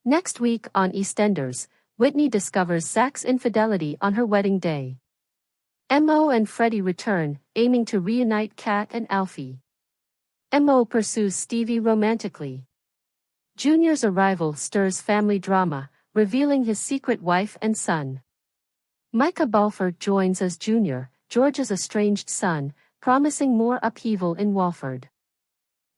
Next week on EastEnders, Whitney discovers Zack's infidelity on her wedding day. Mo and Freddie return, aiming to reunite Kat and Alfie. Mo pursues Stevie romantically. Junior's arrival stirs family drama, revealing his secret wife and son. Micah Balfour joins as Junior, George's estranged son, promising more upheaval in Walford.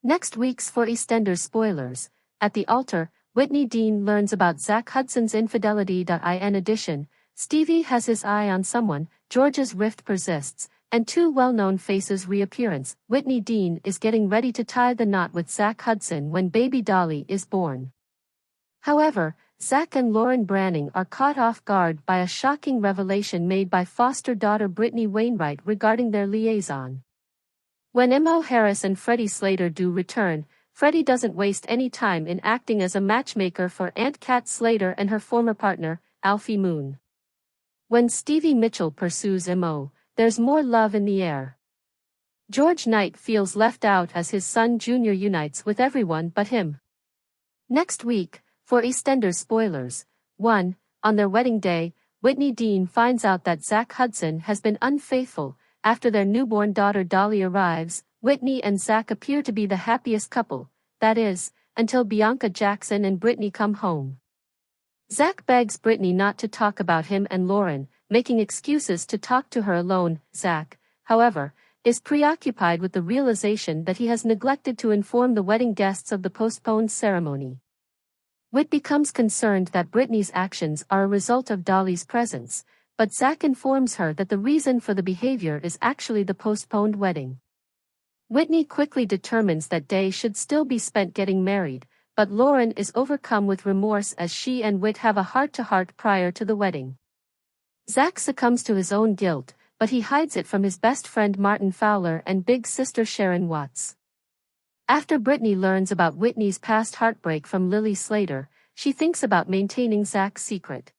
Next week's For EastEnders spoilers. At the altar, Whitney Dean learns about Zack Hudson's infidelity. In addition, Stevie has his eye on someone, George's rift persists, and two well-known faces reappearance. Whitney Dean is getting ready to tie the knot with Zack Hudson when baby Dolly is born. However, Zack and Lauren Branning are caught off guard by a shocking revelation made by foster daughter Brittany Wainwright regarding their liaison. When Mo Harris and Freddie Slater do return, Freddie doesn't waste any time in acting as a matchmaker for Aunt Kat Slater and her former partner, Alfie Moon. When Stevie Mitchell pursues Mo, there's more love in the air. George Knight feels left out as his son Junior unites with everyone but him. Next week, for EastEnders spoilers. 1. On their wedding day, Whitney Dean finds out that Zack Hudson has been unfaithful. After their newborn daughter Dolly arrives, Whitney and Zack appear to be the happiest couple, that is, until Bianca Jackson and Brittany come home. Zack begs Brittany not to talk about him and Lauren, making excuses to talk to her alone. Zack, however, is preoccupied with the realization that he has neglected to inform the wedding guests of the postponed ceremony. Whit becomes concerned that Brittany's actions are a result of Dolly's presence, but Zack informs her that the reason for the behavior is actually the postponed wedding. Whitney quickly determines that day should still be spent getting married, but Lauren is overcome with remorse as she and Whit have a heart-to-heart prior to the wedding. Zack succumbs to his own guilt, but he hides it from his best friend Martin Fowler and big sister Sharon Watts. After Brittany learns about Whitney's past heartbreak from Lily Slater, she thinks about maintaining Zack's secret.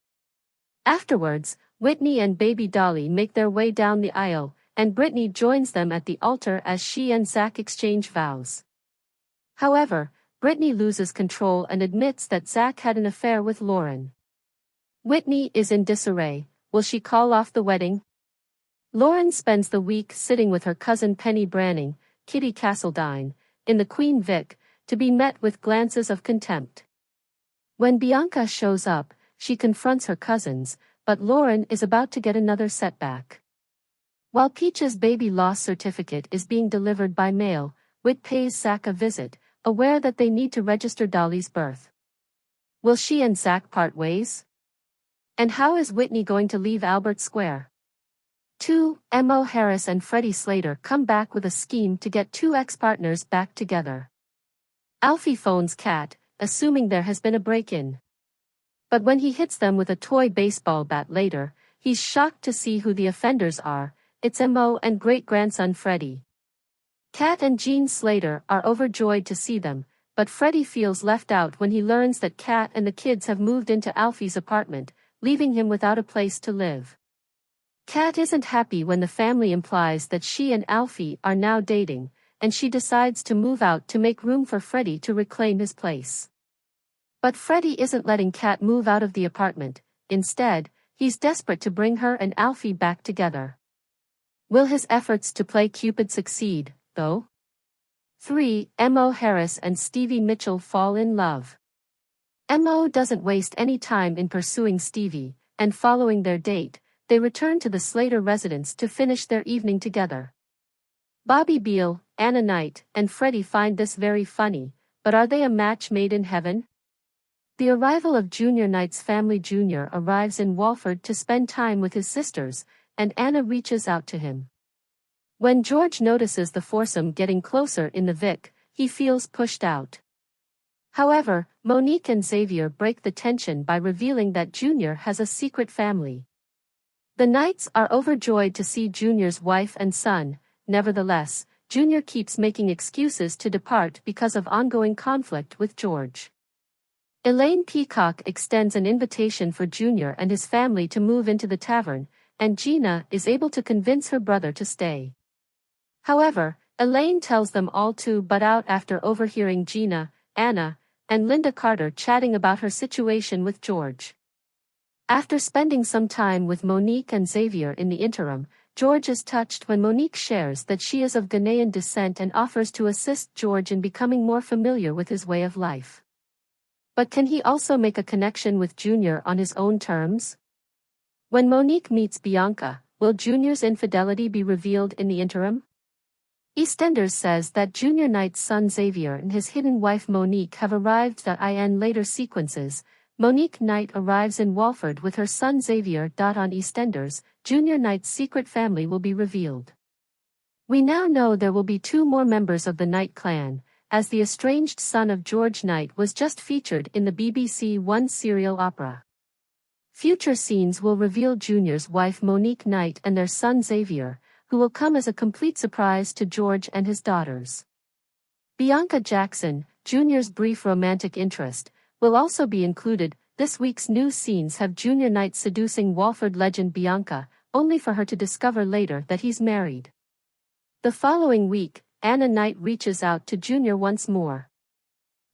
Afterwards, Whitney and baby Dolly make their way down the aisle, and Brittany joins them at the altar as she and Zack exchange vows. However, Brittany loses control and admits that Zack had an affair with Lauren. Whitney is in disarray. Will she call off the wedding? Lauren spends the week sitting with her cousin Penny Branning, Kitty Castledine, in the Queen Vic, to be met with glances of contempt. When Bianca shows up, she confronts her cousins, but Lauren is about to get another setback. While Peach's baby loss certificate is being delivered by mail, Whit pays Zack a visit, aware that they need to register Dolly's birth. Will she and Zack part ways? And how is Whitney going to leave Albert Square? 2. Mo Harris and Freddie Slater come back with a scheme to get two ex-partners back together. Alfie phones Kat, assuming there has been a break-in. But when he hits them with a toy baseball bat later, he's shocked to see who the offenders are. It's Mo and great-grandson Freddie. Kat and Jean Slater are overjoyed to see them, but Freddie feels left out when he learns that Kat and the kids have moved into Alfie's apartment, leaving him without a place to live. Kat isn't happy when the family implies that she and Alfie are now dating, and she decides to move out to make room for Freddie to reclaim his place. But Freddie isn't letting Kat move out of the apartment. Instead, he's desperate to bring her and Alfie back together. Will his efforts to play Cupid succeed, though? 3. Mo Harris and Stevie Mitchell fall in love. Mo doesn't waste any time in pursuing Stevie, and following their date, they return to the Slater residence to finish their evening together. Bobby Beale, Anna Knight, and Freddie find this very funny, but are they a match made in heaven? The arrival of Junior Knight's family. Junior arrives in Walford to spend time with his sisters, and Anna reaches out to him. When George notices the foursome getting closer in the Vic, he feels pushed out. However, Monique and Xavier break the tension by revealing that Junior has a secret family. The Knights are overjoyed to see Junior's wife and son. Nevertheless, Junior keeps making excuses to depart because of ongoing conflict with George. Elaine Peacock extends an invitation for Junior and his family to move into the tavern, and Gina is able to convince her brother to stay. However, Elaine tells them all to butt out after overhearing Gina, Anna, and Linda Carter chatting about her situation with George. After spending some time with Monique and Xavier in the interim, George is touched when Monique shares that she is of Ghanaian descent and offers to assist George in becoming more familiar with his way of life. But can he also make a connection with Junior on his own terms? When Monique meets Bianca, will Junior's infidelity be revealed in the interim? EastEnders says that Junior Knight's son Xavier and his hidden wife Monique have arrived. In later sequences, Monique Knight arrives in Walford with her son Xavier. On EastEnders, Junior Knight's secret family will be revealed. We now know there will be 2 more members of the Knight clan, as the estranged son of George Knight was just featured in the BBC One serial opera. Future scenes will reveal Junior's wife Monique Knight and their son Xavier, who will come as a complete surprise to George and his daughters. Bianca Jackson, Junior's brief romantic interest, will also be included. This week's news scenes have Junior Knight seducing Walford legend Bianca, only for her to discover later that he's married. The following week, Anna Knight reaches out to Junior once more.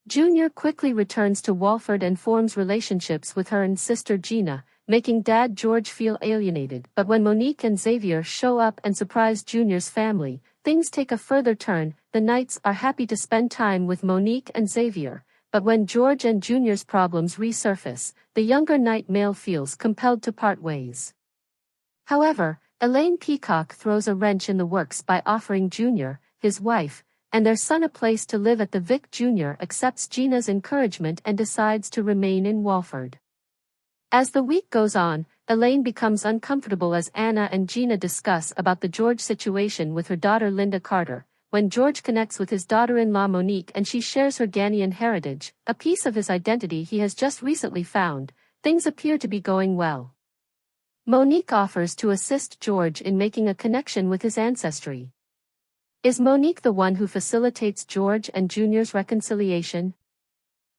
Junior quickly returns to Walford and forms relationships with her and sister Gina, making Dad George feel alienated. But when Monique and Xavier show up and surprise Junior's family, things take a further turn. The Knights are happy to spend time with Monique and Xavier, but when George and Junior's problems resurface, the younger Knight male feels compelled to part ways. However, Elaine Peacock throws a wrench in the works by offering Junior, his wife, and their son a place to live at the Vic. Junior accepts Gina's encouragement and decides to remain in Walford. As the week goes on, Elaine becomes uncomfortable as Anna and Gina discuss about the George situation with her daughter Linda Carter. When George connects with his daughter-in-law Monique and she shares her Ghanaian heritage, a piece of his identity he has just recently found, things appear to be going well. Monique offers to assist George in making a connection with his ancestry. Is Monique the one who facilitates George and Junior's reconciliation?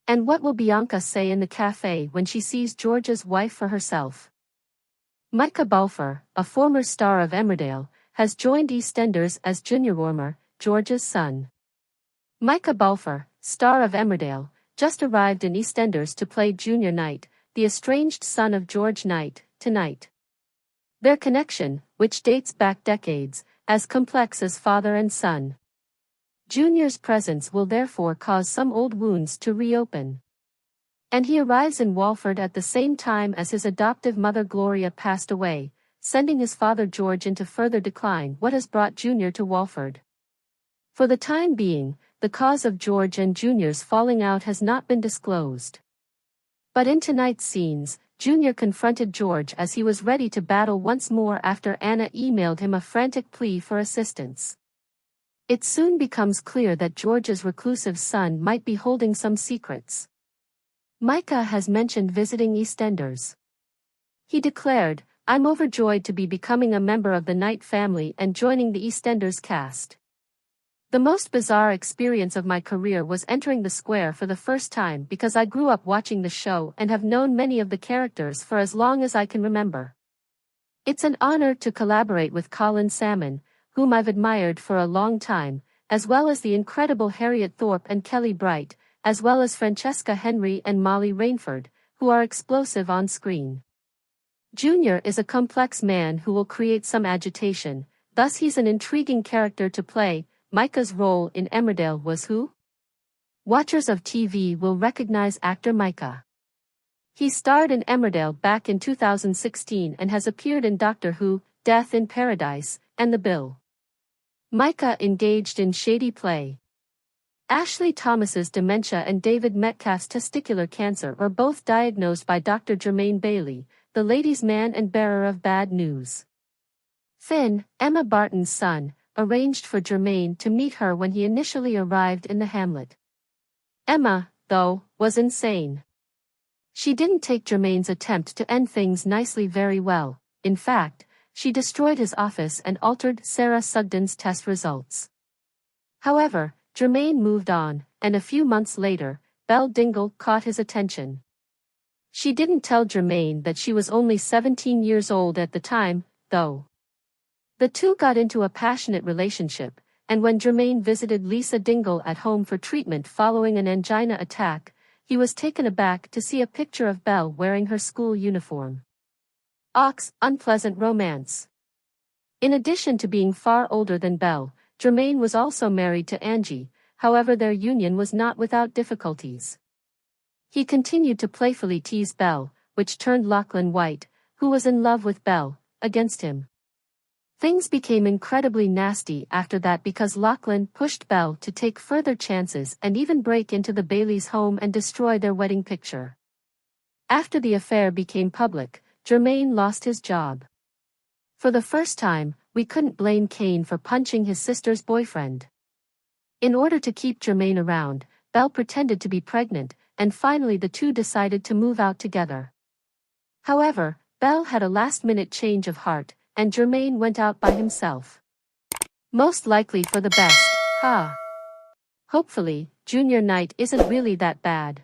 And what will Bianca say in the cafe when she sees George's wife for herself? Micah Balfour, a former star of Emmerdale, has joined EastEnders as Junior Warmer, George's son. Micah Balfour, star of Emmerdale, just arrived in EastEnders to play Junior Knight, the estranged son of George Knight, tonight. Their connection, which dates back decades, as complex as father and son. Junior's presence will therefore cause some old wounds to reopen. And he arrives in Walford at the same time as his adoptive mother Gloria passed away, sending his father George into further decline. What has brought Junior to Walford? For the time being, the cause of George and Junior's falling out has not been disclosed. But in tonight's scenes, Junior confronted George as he was ready to battle once more after Anna emailed him a frantic plea for assistance. It soon becomes clear that George's reclusive son might be holding some secrets. Micah has mentioned visiting EastEnders. He declared, "I'm overjoyed to be becoming a member of the Knight family and joining the EastEnders cast. The most bizarre experience of my career was entering the square for the first time because I grew up watching the show and have known many of the characters for as long as I can remember. It's an honor to collaborate with Colin Salmon, whom I've admired for a long time, as well as the incredible Harriet Thorpe and Kelly Bright, as well as Francesca Henry and Molly Rainford, who are explosive on screen. Junior is a complex man who will create some agitation, thus he's an intriguing character to play." Micah's role in Emmerdale was who? Watchers of TV will recognize actor Micah. He starred in Emmerdale back in 2016 and has appeared in Doctor Who, Death in Paradise, and The Bill. Micah engaged in shady play. Ashley Thomas's dementia and David Metcalf's testicular cancer were both diagnosed by Dr. Jermaine Bailey, the ladies' man and bearer of bad news. Finn, Emma Barton's son, arranged for Jermaine to meet her when he initially arrived in the hamlet. Emma, though, was insane. She didn't take Jermaine's attempt to end things nicely very well. In fact, she destroyed his office and altered Sarah Sugden's test results. However, Jermaine moved on, and a few months later, Belle Dingle caught his attention. She didn't tell Jermaine that she was only 17 years old at the time, though. The two got into a passionate relationship, and when Jermaine visited Lisa Dingle at home for treatment following an angina attack, he was taken aback to see a picture of Belle wearing her school uniform. Unpleasant romance. In addition to being far older than Belle, Jermaine was also married to Angie, however their union was not without difficulties. He continued to playfully tease Belle, which turned Lachlan White, who was in love with Belle, against him. Things became incredibly nasty after that because Lachlan pushed Belle to take further chances and even break into the Baileys' home and destroy their wedding picture. After the affair became public, Jermaine lost his job. For the first time, we couldn't blame Kane for punching his sister's boyfriend. In order to keep Jermaine around, Belle pretended to be pregnant, and finally the two decided to move out together. However, Belle had a last-minute change of heart, and Jermaine went out by himself. Most likely for the best, huh? Hopefully, Junior Knight isn't really that bad.